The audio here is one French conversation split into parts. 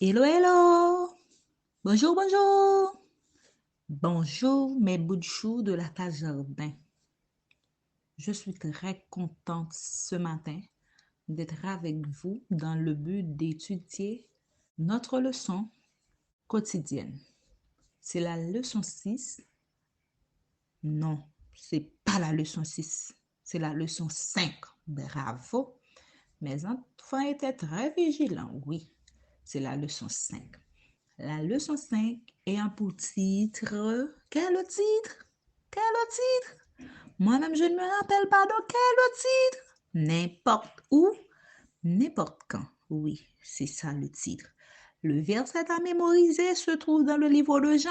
Hello, hello! Bonjour, bonjour! Bonjour, mes bouts de chou de la case jardin. Je suis très contente ce matin d'être avec vous dans le but d'étudier notre leçon quotidienne. C'est la leçon 6. Non, c'est pas la leçon 6. C'est la leçon 5. Bravo! Mes enfants étaient très vigilants. Oui, c'est la leçon 5. La leçon 5 est un pour titre. Quel le titre? Quel le titre? Moi-même, je ne me rappelle pas de quel le titre. N'importe où, n'importe quand. Oui, c'est ça le titre. Le verset à mémoriser se trouve dans le livre de Jean.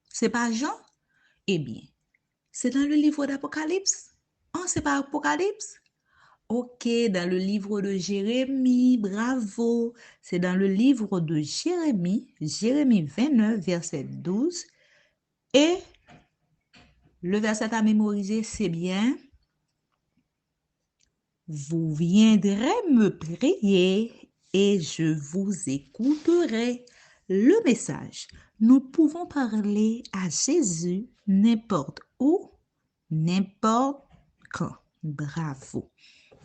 C'est pas Jean? Eh bien, c'est dans le livre d'Apocalypse. Oh, c'est pas Apocalypse? Ok, dans le livre de Jérémie, bravo. C'est dans le livre de Jérémie, Jérémie 29, verset 12. Et le verset à mémoriser, c'est bien: vous viendrez me prier et je vous écouterai. Le message: nous pouvons parler à Jésus n'importe où, n'importe quand. Bravo.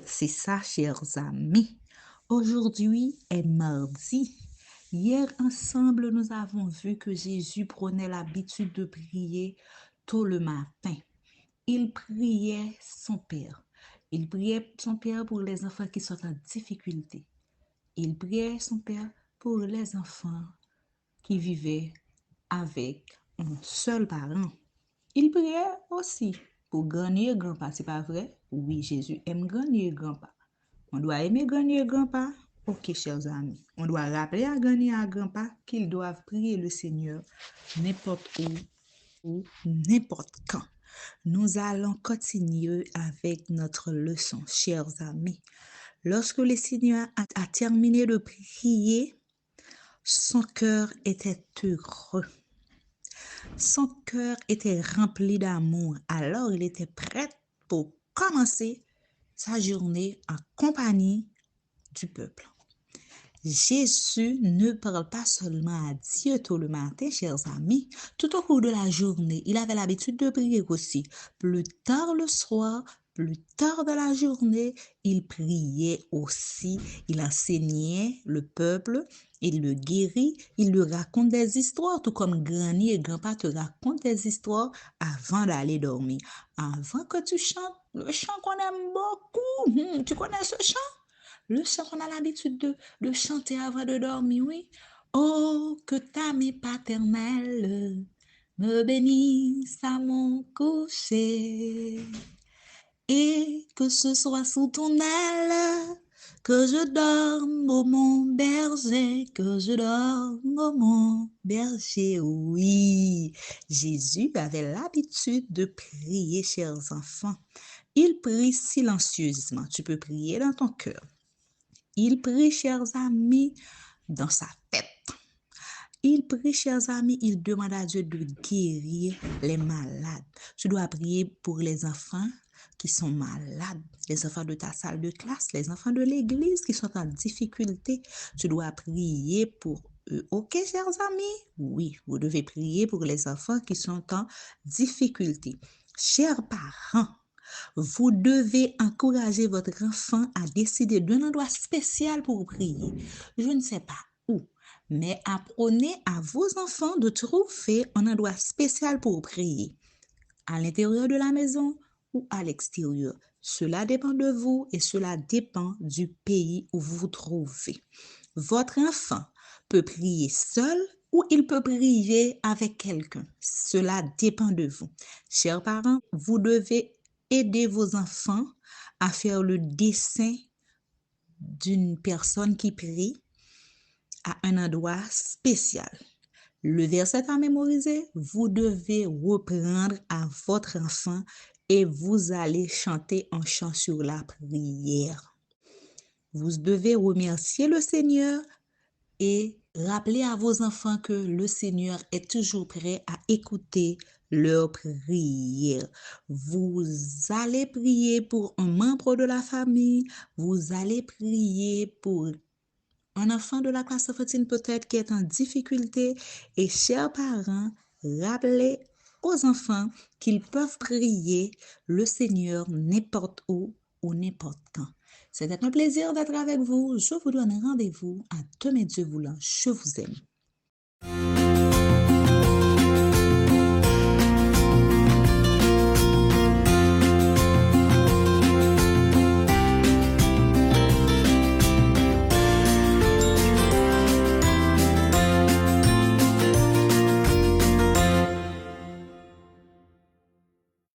C'est ça, chers amis. Aujourd'hui est mardi. Hier, ensemble, nous avons vu que Jésus prenait l'habitude de prier tôt le matin. Il priait son Père. Il priait son Père pour les enfants qui sont en difficulté. Il priait son Père pour les enfants qui vivaient avec un seul parent. Il priait aussi pour grandir grand-papa, c'est pas vrai? Oui, Jésus aime grandir grand-papa. On doit aimer grandir grand-papa. Ok, chers amis. On doit rappeler à grandir à grand-papa qu'ils doivent prier le Seigneur n'importe où ou n'importe quand. Nous allons continuer avec notre leçon, chers amis. Lorsque le Seigneur a terminé de prier, son cœur était heureux. Son cœur était rempli d'amour. Alors, il était prêt pour commencer sa journée en compagnie du peuple. Jésus ne parle pas seulement à Dieu tôt le matin, chers amis. Tout au cours de la journée, il avait l'habitude de prier aussi. Plus tard le soir, plus tard dans la journée, il priait aussi. Il enseignait le peuple, il le guérit, il lui raconte des histoires, tout comme Granny et Grandpa te racontent des histoires avant d'aller dormir. Avant que tu chantes le chant qu'on aime beaucoup. Tu connais ce chant? Le chant qu'on a l'habitude de chanter avant de dormir, oui. Oh, que ta main paternelle me bénisse à mon coucher, et que ce soit sous ton aile que je dorme, ô mon berger, que je dorme, ô mon berger. Oui, Jésus avait l'habitude de prier, chers enfants. Il prie silencieusement. Tu peux prier dans ton cœur. Il prie, chers amis, dans sa tête. Il prie, chers amis, il demande à Dieu de guérir les malades. Tu dois prier pour les enfants qui sont malades, les enfants de ta salle de classe, les enfants de l'église qui sont en difficulté. Tu dois prier pour eux. Ok, chers amis? Oui, vous devez prier pour les enfants qui sont en difficulté. Chers parents, vous devez encourager votre enfant à décider d'un endroit spécial pour prier. Je ne sais pas où, mais apprenez à vos enfants de trouver un endroit spécial pour prier, à l'intérieur de la maison ou à l'extérieur. Cela dépend de vous et cela dépend du pays où vous vous trouvez. Votre enfant peut prier seul ou il peut prier avec quelqu'un. Cela dépend de vous. Chers parents, vous devez aider vos enfants à faire le dessin d'une personne qui prie à un endroit spécial. Le verset à mémoriser, vous devez reprendre à votre enfant et vous allez chanter un chant sur la prière. Vous devez remercier le Seigneur et rappeler à vos enfants que le Seigneur est toujours prêt à écouter leurs prières. Vous allez prier pour un membre de la famille, vous allez prier pour un enfant de la classe enfantine peut-être qui est en difficulté et chers parents, rappelez aux enfants qu'ils peuvent prier le Seigneur n'importe où ou n'importe quand. C'était un plaisir d'être avec vous. Je vous donne rendez-vous à demain Dieu voulant. Je vous aime.